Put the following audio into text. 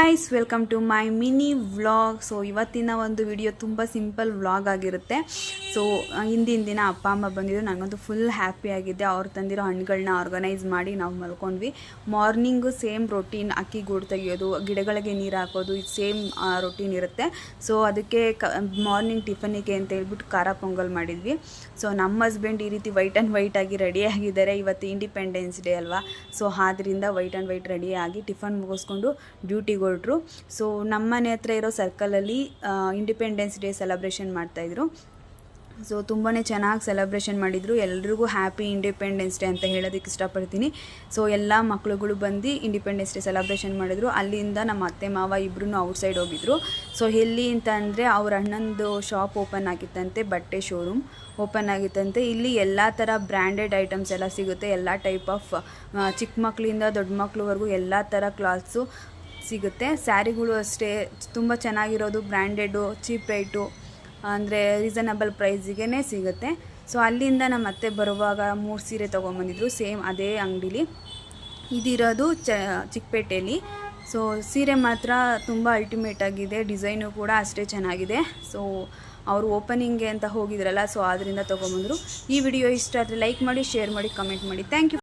Guys, welcome to my mini vlog. So ಇವತ್ತಿನ ಒಂದು video ತುಂಬ ಸಿಂಪಲ್ ವ್ಲಾಗ್ ಆಗಿರುತ್ತೆ. ಸೊ ಹಿಂದಿನ ದಿನ ಅಪ್ಪ ಅಮ್ಮ ಬಂದಿದ್ದು, ನನಗಂತೂ ಫುಲ್ ಹ್ಯಾಪಿ ಆಗಿದೆ. ಅವ್ರು ತಂದಿರೋ ಹಣ್ಣುಗಳನ್ನ ಆರ್ಗನೈಸ್ ಮಾಡಿ ನಾವು ಮಲ್ಕೊಂಡ್ವಿ. ಮಾರ್ನಿಂಗು ಸೇಮ್ ರೊಟೀನ್, ಅಕ್ಕಿ ಗೂಡು ತೆಗಿಯೋದು, ಗಿಡಗಳಿಗೆ ನೀರು ಹಾಕೋದು, ಇದು ಸೇಮ್ ರೊಟೀನ್ ಇರುತ್ತೆ. ಸೊ ಅದಕ್ಕೆ ಮಾರ್ನಿಂಗ್ ಟಿಫನಿಗೆ ಅಂತ ಹೇಳ್ಬಿಟ್ಟು ಖಾರ ಪೊಂಗಲ್ ಮಾಡಿದ್ವಿ. ಸೊ ನಮ್ಮ ಹಸ್ಬೆಂಡ್ ಈ ರೀತಿ ವೈಟ್ ಆ್ಯಂಡ್ ವೈಟ್ ಆಗಿ ರೆಡಿಯಾಗಿದ್ದಾರೆ. ಇವತ್ತು ಇಂಡಿಪೆಂಡೆನ್ಸ್ ಡೇ ಅಲ್ವಾ. ಸೊ ಆದ್ದರಿಂದ ವೈಟ್ ಆ್ಯಂಡ್ ವೈಟ್ ರೆಡಿಯಾಗಿ ಟಿಫನ್ ಮುಗಿಸ್ಕೊಂಡು ಡ್ಯೂಟಿಗೆ ಹೊರಟ್ರು. ಸೊ ನಮ್ಮ ಮನೆ ಹತ್ರ ಇರೋ ಸರ್ಕಲಲ್ಲಿ ಇಂಡಿಪೆಂಡೆನ್ಸ್ ಡೇ ಸೆಲೆಬ್ರೇಷನ್ ಮಾಡ್ತಾಯಿದ್ರು. ಸೊ ತುಂಬಾ ಚೆನ್ನಾಗಿ ಸೆಲೆಬ್ರೇಷನ್ ಮಾಡಿದರು. ಎಲ್ರಿಗೂ ಹ್ಯಾಪಿ ಇಂಡಿಪೆಂಡೆನ್ಸ್ ಡೇ ಅಂತ ಹೇಳೋದಕ್ಕೆ ಇಷ್ಟಪಡ್ತೀನಿ. ಸೊ ಎಲ್ಲ ಮಕ್ಳುಗಳು ಬಂದು ಇಂಡಿಪೆಂಡೆನ್ಸ್ ಡೇ ಸೆಲೆಬ್ರೇಷನ್ ಮಾಡಿದ್ರು. ಅಲ್ಲಿಂದ ನಮ್ಮ ಅತ್ತೆ ಮಾವ ಇಬ್ಬರೂ ಔಟ್ಸೈಡ್ ಹೋಗಿದ್ರು. ಸೊ ಎಲ್ಲಿ ಅಂತ ಅಂದರೆ ಅವ್ರ ಅಣ್ಣಂದು ಶಾಪ್ ಓಪನ್ ಆಗಿತ್ತಂತೆ, ಬಟ್ಟೆ ಶೋರೂಮ್ ಓಪನ್ ಆಗಿತ್ತಂತೆ. ಇಲ್ಲಿ ಎಲ್ಲ ಥರ ಬ್ರ್ಯಾಂಡೆಡ್ ಐಟಮ್ಸ್ ಎಲ್ಲ ಸಿಗುತ್ತೆ. ಎಲ್ಲ ಟೈಪ್ ಆಫ್ ಚಿಕ್ಕ ಮಕ್ಕಳಿಂದ ದೊಡ್ಡ ಮಕ್ಳವರೆಗೂ ಎಲ್ಲ ಥರ ಕ್ಲಾತ್ಸು ಸಿಗುತ್ತೆ. ಸ್ಯಾರಿಗಳು ಅಷ್ಟೇ ತುಂಬ ಚೆನ್ನಾಗಿರೋದು, ಬ್ರ್ಯಾಂಡೆಡು, ಚೀಪ್ ರೇಟು, ಅಂದರೆ ರೀಸನಬಲ್ ಪ್ರೈಸಿಗೆ ಸಿಗುತ್ತೆ. ಸೊ ಅಲ್ಲಿಂದ ನಮ್ಮ ಅತ್ತೆ ಬರುವಾಗ 3 ಸೀರೆ ತೊಗೊಂಬಂದಿದ್ರು, ಸೇಮ್ ಅದೇ ಅಂಗಡೀಲಿ. ಇದಿರೋದು ಚಿಕ್ಕಪೇಟೆಯಲ್ಲಿ. ಸೊ ಸೀರೆ ಮಾತ್ರ ತುಂಬ ಅಲ್ಟಿಮೇಟ್ ಆಗಿದೆ, ಡಿಸೈನು ಕೂಡ ಅಷ್ಟೇ ಚೆನ್ನಾಗಿದೆ. ಸೊ ಅವರು ಓಪನಿಂಗ್ಗೆ ಅಂತ ಹೋಗಿದ್ರಲ್ಲ, ಸೊ ಅದರಿಂದ ತೊಗೊಂಬಂದರು. ಈ ವಿಡಿಯೋ ಇಷ್ಟ ಆದರೆ ಲೈಕ್ ಮಾಡಿ, ಶೇರ್ ಮಾಡಿ, ಕಮೆಂಟ್ ಮಾಡಿ. Thank you.